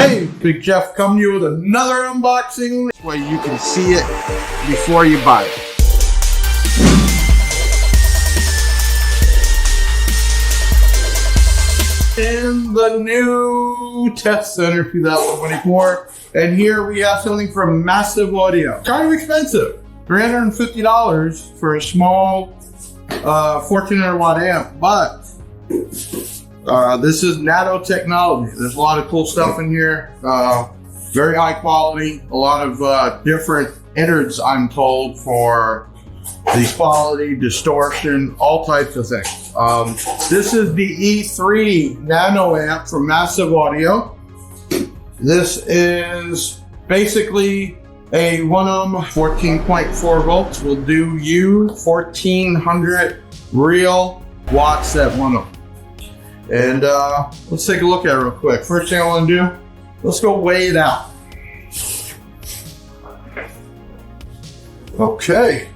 Hey, Big Jeff coming to you with another unboxing. This way you can see it before you buy it. In the new test center 2024, and here we have something from Massive Audio. Kind of expensive, $350 for a small 1400 watt amp, but this is Nano technology. There's a lot of cool stuff in here, very high quality, a lot of different innards, I'm told, for the quality, distortion, all types of things. This is the E3 Nano amp from Massive Audio. This is basically a 1 ohm, 14.4 volts. Will do you 1400 real watts at 1 ohm. And let's take a look at it real quick. First thing I want to do, let's go weigh it out. Okay.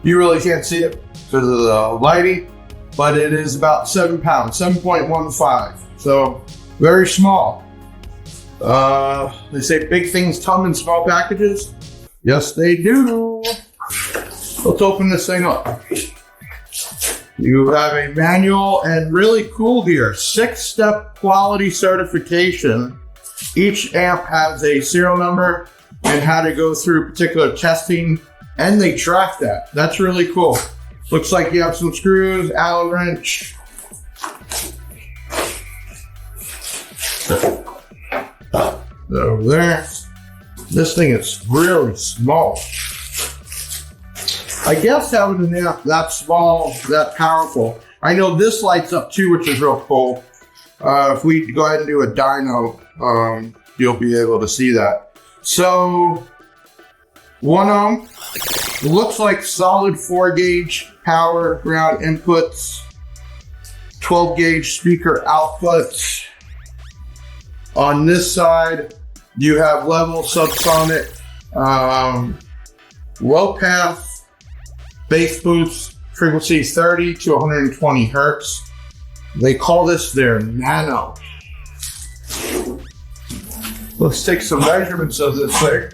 You really can't see it because of the lighting, but it is about 7 pounds, 7.15. So very small. They say big things come in small packages. Yes, they do. Let's open this thing up. You have a manual and really cool here, 6-step quality certification. Each amp has a serial number and how to go through particular testing, and they track that. That's really cool. Looks like you have some screws, Allen wrench. Over there. This thing is really small. I guess having an amp that small, that powerful. I know this lights up too, which is real cool. If we go ahead and do a dyno, you'll be able to see that. So, 1 ohm, looks like solid 4 gauge power ground inputs, 12 gauge speaker outputs. On this side, you have level, subsonic, low pass, bass boost, frequency 30 to 120 hertz. They call this their Nano. Let's take some measurements of this thing.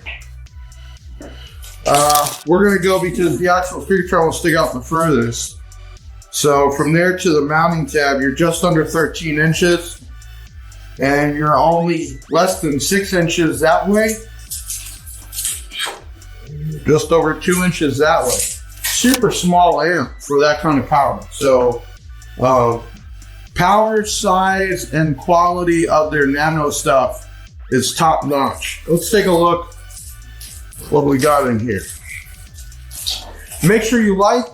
We're going to go because the actual speaker tread will stick out the furthest. So from there to the mounting tab, you're just under 13 inches. And you're only less than 6 inches that way. Just over 2 inches that way. Super small amp for that kind of power. So power, size, and quality of their Nano stuff is top notch. Let's take a look what we got in here. Make sure you like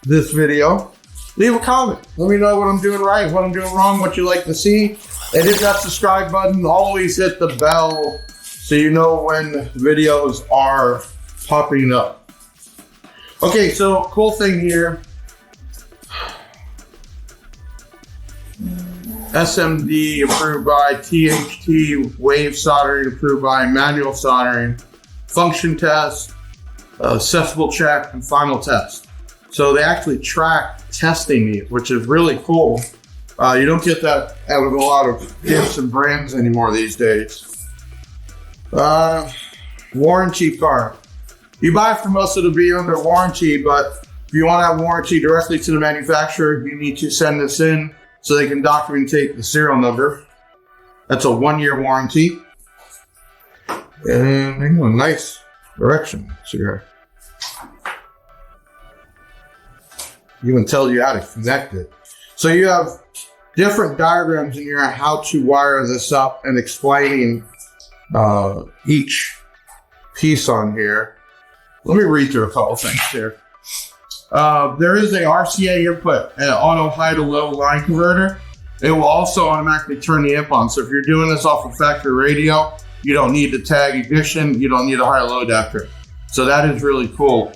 this video. Leave a comment. Let me know what I'm doing right, what I'm doing wrong, what you like to see. And hit that subscribe button. Always hit the bell so you know when videos are popping up. Okay, so cool thing here. SMD approved by, THT, wave soldering approved by, manual soldering, function test, accessible check, and final test. So they actually track testing these, which is really cool. You don't get that out of a lot of gifts and brands anymore these days. Warranty card. You buy from us, it'll be under warranty, but if you want to have warranty directly to the manufacturer, you need to send this in so they can documentate the serial number. That's a 1-year warranty. And a nice direction here. You can tell you how to connect it. So you have different diagrams in here on how to wire this up and explaining each piece on here. Let me read through a couple things here. There is a RCA input, an auto high to low line converter. It will also automatically turn the amp on. So if you're doing this off a factory radio, you don't need the tag ignition, you don't need a high low adapter. So that is really cool.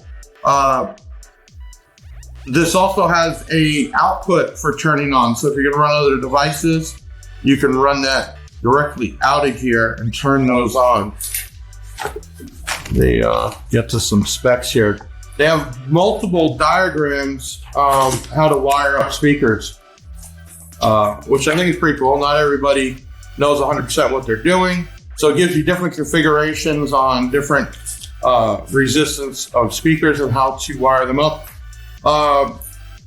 This also has a output for turning on. So if you're gonna run other devices, you can run that directly out of here and turn those on. They get to some specs here. They have multiple diagrams of how to wire up speakers, which I think is pretty cool. Not everybody knows 100% what they're doing. So it gives you different configurations on different resistance of speakers and how to wire them up.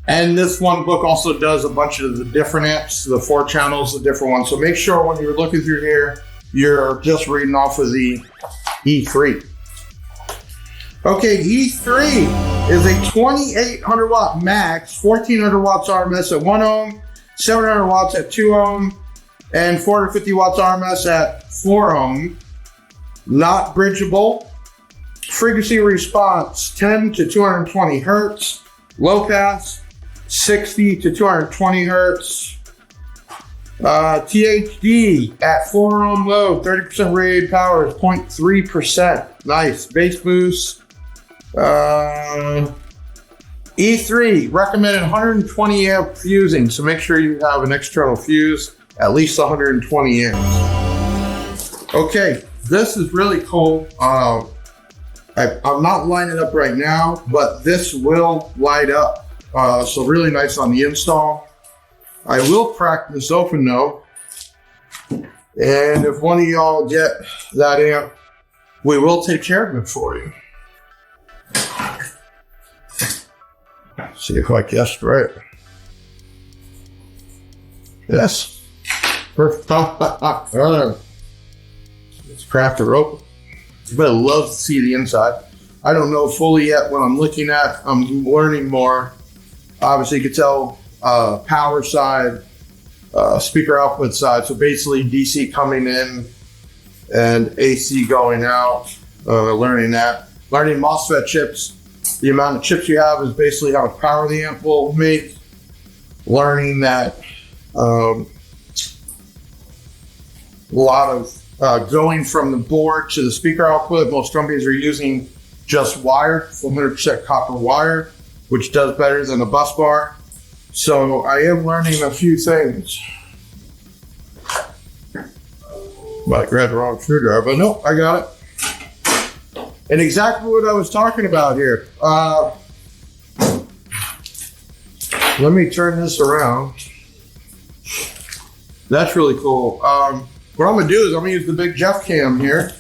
And this one book also does a bunch of the different amps, the 4 channels, the different ones. So make sure when you're looking through here, you're just reading off of the E3. Okay, E3 is a 2800 watt max, 1400 watts RMS at 1 ohm, 700 watts at 2 ohm, and 450 watts RMS at 4 ohm. Not bridgeable. Frequency response 10 to 220 hertz. Low pass 60 to 220 hertz. THD at 4 ohm load, 30% rated power is 0.3%. Nice. Bass boost. E3 recommended 120 amp fusing, so make sure you have an external fuse, at least 120 amps. Okay, this is really cool. I'm not lining it up right now, but this will light up. So really nice on the install. I will crack this open though. And if one of y'all get that amp, we will take care of it for you. See if I guessed right. Yes. Perfect. Let's crack the rope. But I love to see the inside. I don't know fully yet what I'm looking at. I'm learning more. Obviously, you can tell power side, speaker output side. So basically DC coming in and AC going out. Learning that. Learning MOSFET chips. The amount of chips you have is basically how much power the amp will make. Learning that a lot of going from the board to the speaker output. Most drum beats are using just wire, 100% copper wire, which does better than a bus bar. So I am learning a few things. Might grab the wrong screwdriver, but no, I got it. And exactly what I was talking about here. Let me turn this around. That's really cool. What I'm gonna do is I'm gonna use the Big Jeff cam here.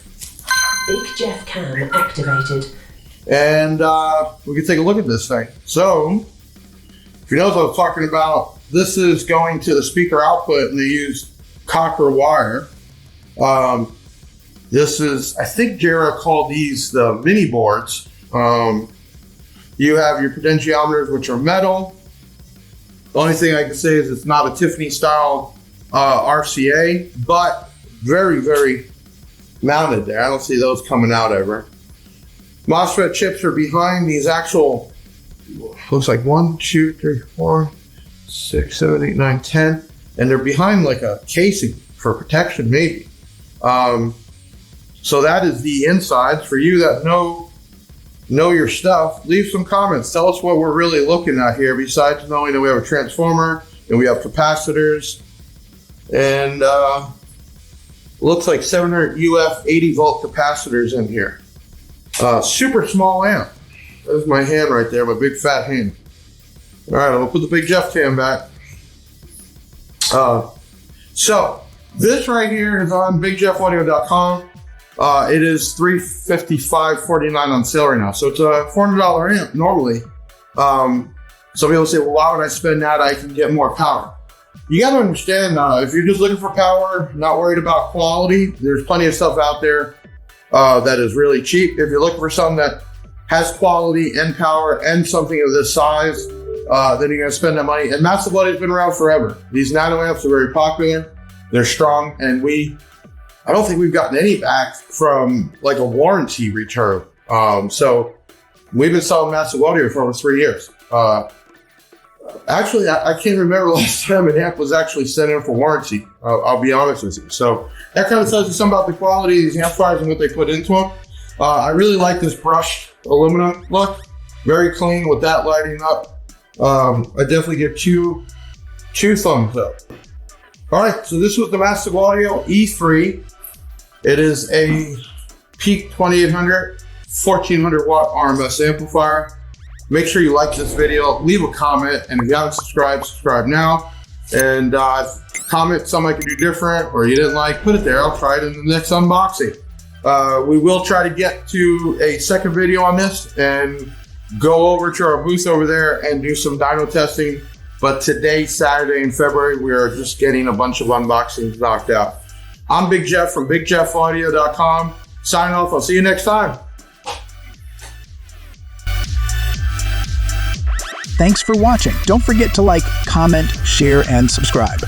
Big Jeff cam activated. And we can take a look at this thing. So, if you know what I was talking about, this is going to the speaker output and they use copper wire. This is, I think Jera called these the mini boards. You have your potentiometers, which are metal. The only thing I can say is it's not a Tiffany style RCA, but very, very mounted there. I don't see those coming out ever. MOSFET chips are behind these actual, looks like 1, 2, 3, 4, 6, 7, 8, 9, 10. And they're behind like a casing for protection, maybe. So that is the insides. For you that know your stuff, leave some comments. Tell us what we're really looking at here, besides knowing that we have a transformer and we have capacitors. And looks like 700 UF 80 volt capacitors in here. Super small amp. There's my hand right there, my big fat hand. All right, I'm gonna put the Big Jeff cam back. So this right here is on bigjeffaudio.com. It is $355.49 on sale right now. So it's a $400 amp normally. Some people say, well, why would I spend that? I can get more power. You got to understand, if you're just looking for power, not worried about quality, there's plenty of stuff out there that is really cheap. If you're looking for something that has quality and power and something of this size, then you're going to spend that money. And Massive Audio has been around forever. These Nano amps are very popular. They're strong, and I don't think we've gotten any back from like a warranty return. So we've been selling Massive Audio for over 3 years. Actually, I can't remember last time an amp was actually sent in for warranty. I'll be honest with you. So that kind of tells you something about the quality of these amplifiers and what they put into them. I really like this brushed aluminum look. Very clean with that lighting up. I definitely give two thumbs up. All right, so this was the Massive Audio E3. It is a peak 2800, 1400 watt RMS amplifier. Make sure you like this video, leave a comment, and if you haven't subscribed, subscribe now. And comment something I could do different or you didn't like, put it there. I'll try it in the next unboxing. We will try to get to a second video on this and go over to our booth over there and do some dyno testing. But today, Saturday in February, we are just getting a bunch of unboxings knocked out. I'm Big Jeff from BigJeffAudio.com. Signing off. I'll see you next time. Thanks for watching. Don't forget to like, comment, share, and subscribe.